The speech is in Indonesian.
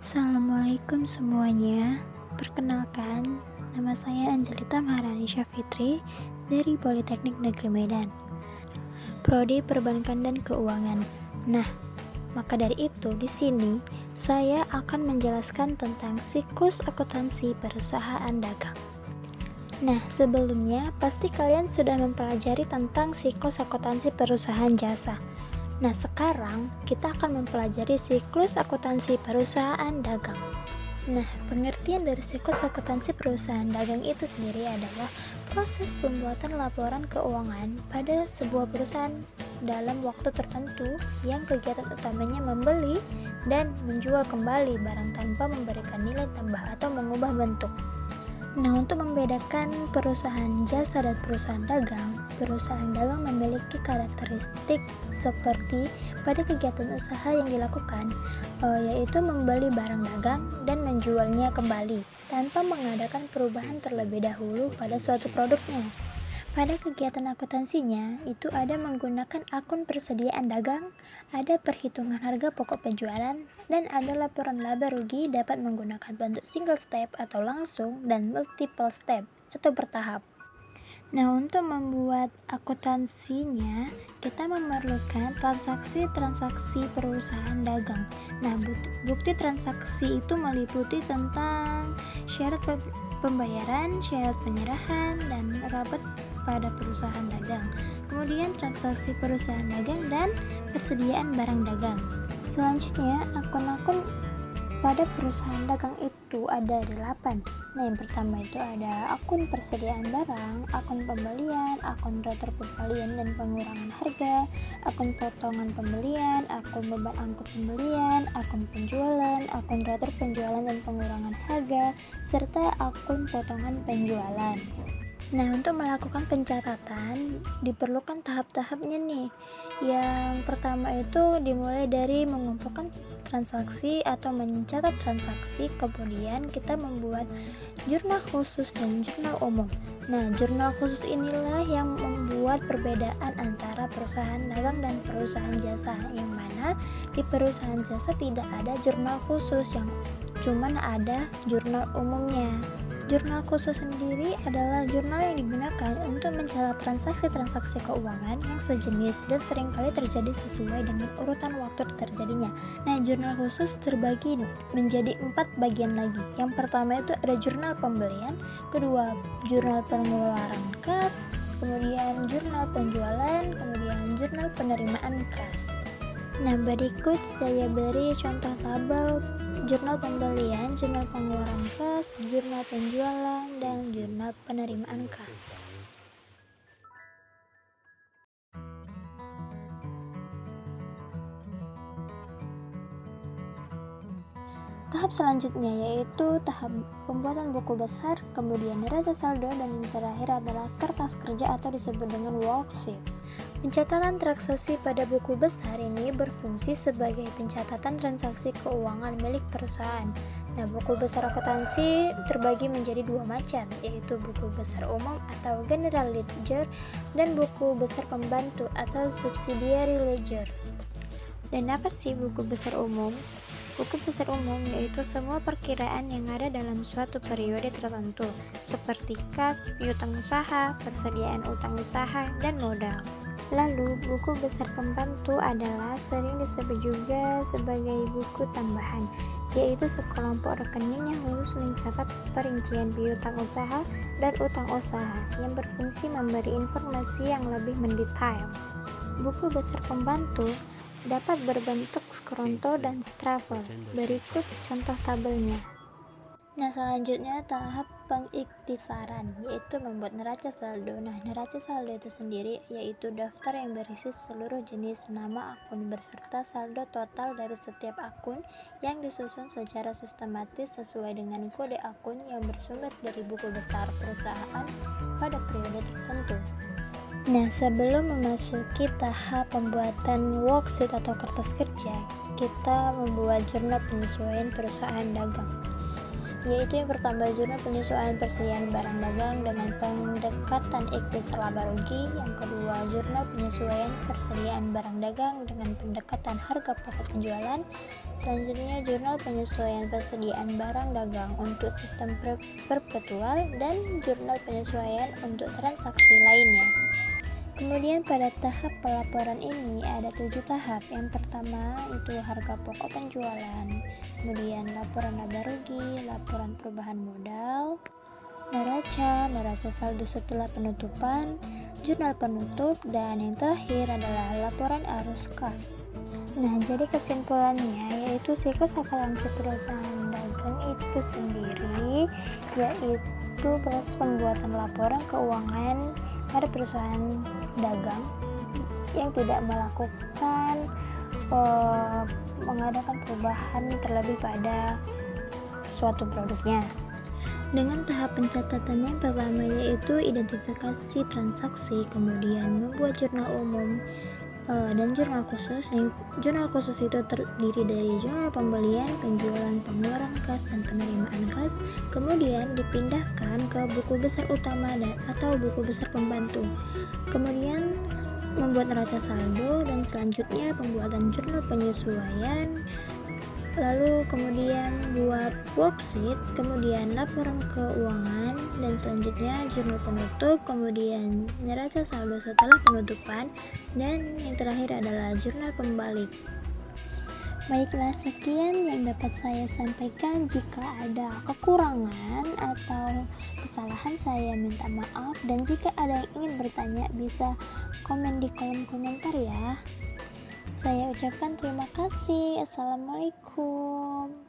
Assalamualaikum semuanya. Perkenalkan, nama saya Angelita Maharani Syafitri dari Politeknik Negeri Medan, Prodi Perbankan dan Keuangan. Nah, maka dari itu di sini saya akan menjelaskan tentang siklus akuntansi perusahaan dagang. Nah, sebelumnya pasti kalian sudah mempelajari tentang siklus akuntansi perusahaan jasa. Nah, sekarang kita akan mempelajari siklus akuntansi perusahaan dagang. Nah, pengertian dari siklus akuntansi perusahaan dagang itu sendiri adalah proses pembuatan laporan keuangan pada sebuah perusahaan dalam waktu tertentu yang kegiatan utamanya membeli dan menjual kembali barang tanpa memberikan nilai tambah atau mengubah bentuk. Nah, untuk membedakan perusahaan jasa dan perusahaan dagang memiliki karakteristik seperti pada kegiatan usaha yang dilakukan, yaitu membeli barang dagang dan menjualnya kembali tanpa mengadakan perubahan terlebih dahulu pada suatu produknya. Pada kegiatan akuntansinya, itu ada menggunakan akun persediaan dagang, ada perhitungan harga pokok penjualan, dan ada laporan laba rugi dapat menggunakan bentuk single step atau langsung dan multiple step atau bertahap. Nah, untuk membuat akuntansinya, kita memerlukan transaksi-transaksi perusahaan dagang. Nah, bukti transaksi itu meliputi tentang syarat pembayaran, syarat penyerahan, dan rabat pada perusahaan dagang. Kemudian transaksi perusahaan dagang dan persediaan barang dagang. Selanjutnya, akun-akun pada perusahaan dagang itu ada 8. Nah, yang pertama itu ada akun persediaan barang, akun pembelian, akun rater pembelian dan pengurangan harga, akun potongan pembelian, akun beban angkut pembelian, akun penjualan, akun rater penjualan dan pengurangan harga, serta akun potongan penjualan. Nah, untuk melakukan pencatatan diperlukan tahap-tahapnya nih. Yang pertama itu dimulai dari mengumpulkan transaksi atau mencatat transaksi, kemudian kita membuat jurnal khusus dan jurnal umum. Nah, jurnal khusus inilah yang membuat perbedaan antara perusahaan dagang dan perusahaan jasa, yang mana di perusahaan jasa tidak ada jurnal khusus, yang cuman ada jurnal umumnya. Jurnal khusus sendiri adalah jurnal yang digunakan untuk mencatat transaksi-transaksi keuangan yang sejenis dan seringkali terjadi sesuai dengan urutan waktu terjadinya. Nah, jurnal khusus terbagi menjadi 4 bagian lagi. Yang pertama itu ada jurnal pembelian, kedua jurnal pengeluaran kas, kemudian jurnal penjualan, kemudian jurnal penerimaan kas. Nah, berikut saya beri contoh tabel jurnal pembelian, jurnal pengeluaran kas, jurnal penjualan, dan jurnal penerimaan kas. Tahap selanjutnya yaitu tahap pembuatan buku besar, kemudian neraca saldo, dan yang terakhir adalah kertas kerja atau disebut dengan worksheet. Pencatatan transaksi pada buku besar ini berfungsi sebagai pencatatan transaksi keuangan milik perusahaan. Nah, buku besar akuntansi terbagi menjadi 2 macam, yaitu buku besar umum atau general ledger dan buku besar pembantu atau subsidiary ledger. Dan apa sih buku besar umum? Buku besar umum yaitu semua perkiraan yang ada dalam suatu periode tertentu, seperti kas, piutang usaha, persediaan utang usaha, dan modal. Lalu, buku besar pembantu adalah sering disebut juga sebagai buku tambahan, yaitu sekelompok rekening yang khusus mencatat perincian piutang usaha dan utang usaha yang berfungsi memberi informasi yang lebih mendetail. Buku besar pembantu dapat berbentuk skronto dan stravel. Berikut contoh tabelnya. Nah, selanjutnya tahap pengiktisaran, yaitu membuat neraca saldo. Nah, neraca saldo itu sendiri yaitu daftar yang berisi seluruh jenis nama akun beserta saldo total dari setiap akun yang disusun secara sistematis sesuai dengan kode akun yang bersumber dari buku besar perusahaan pada periode tertentu. Nah, sebelum memasuki tahap pembuatan worksheet atau kertas kerja, kita membuat jurnal penyesuaian perusahaan dagang. yaitu yang pertama jurnal penyesuaian persediaan barang dagang dengan pendekatan ikhtisar laba rugi, yang kedua jurnal penyesuaian persediaan barang dagang dengan pendekatan harga pokok penjualan, selanjutnya jurnal penyesuaian persediaan barang dagang untuk sistem perpetual, dan jurnal penyesuaian untuk transaksi lainnya. Kemudian pada tahap pelaporan ini ada 7 tahap. Yang pertama itu harga pokok penjualan, kemudian laporan laba rugi, laporan perubahan modal, neraca saldo setelah penutupan, jurnal penutup, dan yang terakhir adalah laporan arus kas. Nah, jadi kesimpulannya yaitu siklus akuntansi perusahaan dagang itu sendiri yaitu proses pembuatan laporan keuangan pada perusahaan dagang yang tidak melakukan mengadakan perubahan terlebih pada suatu produknya. Dengan tahap pencatatan yang pertama yaitu identifikasi transaksi, kemudian membuat jurnal umum dan jurnal khusus. Jurnal khusus itu terdiri dari jurnal pembelian, penjualan, pengeluaran kas, dan penerimaan kas, kemudian dipindahkan ke buku besar utama atau buku besar pembantu, kemudian membuat neraca saldo, dan selanjutnya pembuatan jurnal penyesuaian, lalu kemudian buat worksheet, kemudian laporan keuangan, dan selanjutnya jurnal penutup, kemudian neraca saldo setelah penutupan, dan yang terakhir adalah jurnal pembalik. Baiklah, sekian yang dapat saya sampaikan. Jika ada kekurangan atau kesalahan saya minta maaf, dan jika ada yang ingin bertanya bisa komen di kolom komentar ya. Saya ucapkan terima kasih. Assalamualaikum.